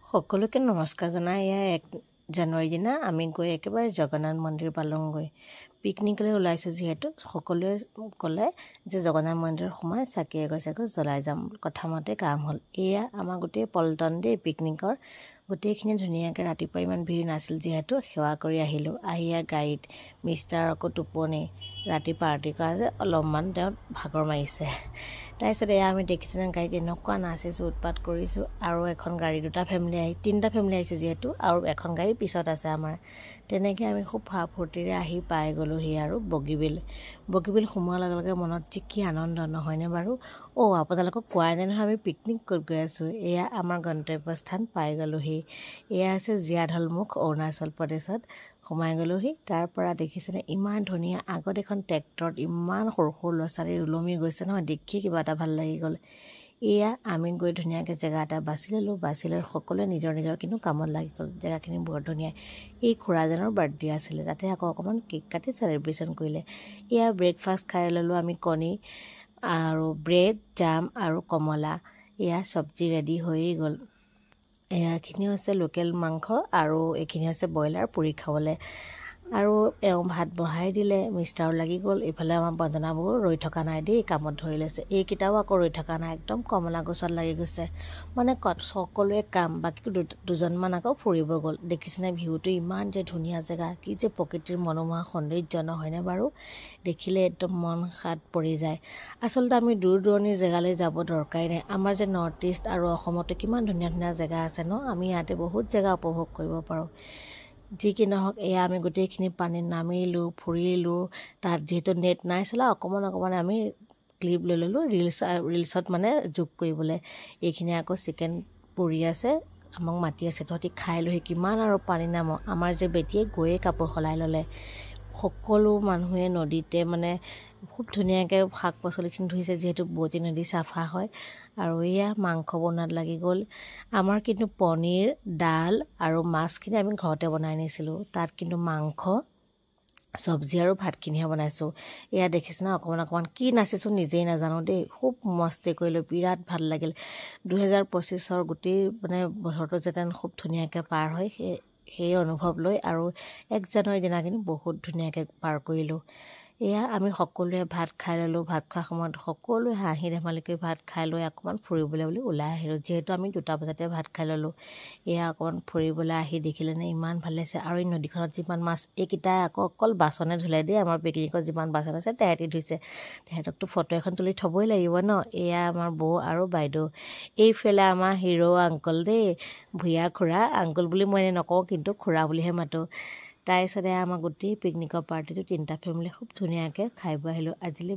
সকলোকে নমস্কাৰ জনাই এয়া 1 জানুৱাৰী দিনা আমি গৈ একেবাৰে জগন্নাথ মন্দিৰ পালংগৈ পিকনিকলৈ ওলাইছো যিহেতু সকলোৱে ক'লে যে জগন্নাথ মন্দিৰ সোমাই চাকি এগছ জ্বলাই যাম কথামতে কাম হ'ল এয়া আমাৰ গোটেই পল্টন দে পিকনিকৰ গোটেইখিনি ধুনীয়াকৈ ৰাতিপুৱা ইমান ভিৰ নাছিল যিহেতু সেৱা কৰি আহিলো আহিয়া গাড়ীত মিষ্টাৰ আকৌ টোপনি ৰাতি পাৰ্টি কৰা যে অলপমান তেওঁ ভাগৰ মাৰিছে তাৰপিছত এয়া আমি দেখিছোঁ গাড়ীত এনেকুৱা নাচিছোঁ উৎপাত কৰিছোঁ আৰু এখন গাড়ী তিনিটা ফেমিলি আহিছোঁ যিহেতু আৰু এখন গাড়ী পিছত আছে আমাৰ তেনেকৈ আমি খুব ফূৰ্তিৰে আহি পাই গ'লোহি আৰু বগীবিল সোমোৱাৰ লগে লগে মনত যে কি আনন্দ নহয়নে বাৰু আপোনালোকক কোৱাই নাই নহয় আমি পিকনিক ক'ত গৈ আছোঁ এয়া আমাৰ গন্তব্যস্থান পাই গ'লোহি এয়া হৈছে জীয়াঢলমুখ অৰুণাচল প্ৰদেশত সোমাই গ'লোহি তাৰ পৰা দেখিছেনে ইমান ধুনীয়া আগত এখন ট্ৰেক্টৰত ইমান সৰু সৰু ল'ৰা ছোৱালী ওলমি গৈছে নহয় দেখি কিবা এটা ভাল লাগি গ'ল এয়া আমি গৈ ধুনীয়াকৈ জেগা এটা বাছি ল'লোঁ বাছি লৈ সকলোৱে নিজৰ নিজৰ কিন্তু কামত লাগি গ'ল জেগাখিনি বৰ ধুনীয়া এই খুৰাজনৰ বাৰ্থডে আছিলে তাতে আকৌ অকণমান কেক কাটি চেলিব্ৰেশ্যন কৰিলে এয়া ব্ৰেকফাষ্ট খাই ল'লোঁ আমি কণী আৰু ব্ৰেড জাম আৰু কমলা এয়া চব্জি ৰেডি হৈয়ে গ'ল এয়াখিনি হৈছে লোকেল মাংস আৰু এইখিনি হৈছে ব্ৰইলাৰ পুৰি খাবলৈ আৰু ভাত বঢ়াই দিলে মিষ্টাৰ লাগি গ'ল এইফালে আমাৰ বন্দনাবোৰ ৰৈ থকা নাই দেই কামত ধৰি লৈছে এইকেইটাও আকৌ ৰৈ থকা নাই একদম কমলা গছত লাগি গৈছে মানে সকলোৱে কাম বাকী দুজনমান আকৌ ফুৰিব গ'ল দেখিছেনে ভিউটো ইমান যে ধুনীয়া জেগা কি যে প্ৰকৃতিৰ মনোমোহা সৌন্দৰ্য নহয়নে বাৰু দেখিলে একদম মন সাত পৰি যায় আচলতে আমি দূৰ দূৰণিৰ জেগালৈ যাব দৰকাৰেই নাই আমাৰ যে নৰ্থ ইষ্ট আৰু অসমতো কিমান ধুনীয়া ধুনীয়া জেগা আছে ন আমি ইয়াতে বহুত জেগা উপভোগ কৰিব পাৰোঁ যি কি নহওক এয়া আমি গোটেইখিনি পানীত নামিলোঁ ফুৰিলোঁ তাত যিহেতু নেট নাই চলা অকণমান আমি ক্লিপ লৈ ল'লোঁ ৰিলছত মানে যোগ কৰিবলৈ এইখিনি আকৌ চিকেন পুৰি আছে আমাক মাতি আছে তহঁতি খাই লৈ কিমান আৰু পানী নামো আমাৰ যে বেটিয়ে গৈয়ে কাপোৰ সলাই ল'লে সকলো মানুহে নদীতে মানে খুব ধুনীয়াকৈ শাক পাচলিখিনি ধুইছে যিহেতু বোৱতী নদী চাফা হয় আৰু এয়া মাংস বনোৱাত লাগি গ'ল আমাৰ কিন্তু পনীৰ ডাল আৰু মাছখিনি আমি ঘৰতে বনাই নিছিলোঁ তাত কিন্তু মাংস চব্জি আৰু ভাতখিনিহে বনাইছোঁ এয়া দেখিছে না অকণমান কি নাচিছোঁ নিজেই নাজানো দেই খুব মস্তি কৰিলোঁ বিৰাট ভাল লাগিল 2025 গোটেই মানে বছৰটো যেন খুব ধুনীয়াকৈ পাৰ হয় সেই অনুভৱ লৈ আৰু 1 জানুৱাৰী দিনা কিন্তু বহুত ধুনীয়াকৈ পাৰ কৰিলোঁ এয়া আমি সকলোৱে ভাত খাই ল'লোঁ ভাত খোৱাৰ সময়ত সকলোৱে হাঁহি ধেমালি কৰি ভাত খাই লৈ অকণমান ফুৰিবলৈ বুলি ওলাই আহিলোঁ যিহেতু আমি 2টা বজাতে ভাত খাই ল'লোঁ এয়া অকণমান ফুৰিবলৈ আহি দেখিলেনে ইমান ভাল লাগিছে আৰু এই নদীখনত যিমান মাছ এইকেইটাই আকৌ অকল বাচনে ধুলে দেই আমাৰ পিকনিকত যিমান বাচন আছে তেহেঁতি ধুইছে তেহেঁতকতো ফটো এখন তুলি থ'বই লাগিব ন এয়া আমাৰ বৌ আৰু বাইদেউ এইফালে আমাৰ হিৰো আংকল দেই ভূঞা খুৰা আংকল বুলি মই নকওঁ কিন্তু খুৰা বুলিহে মাতোঁ তাৰপিছতে আমাৰ গোটেই পিকনিকৰ পাৰ্টিটো 3টা ফেমিলি খুব ধুনীয়াকৈ খাই বৈ আহিলোঁ আজিলৈ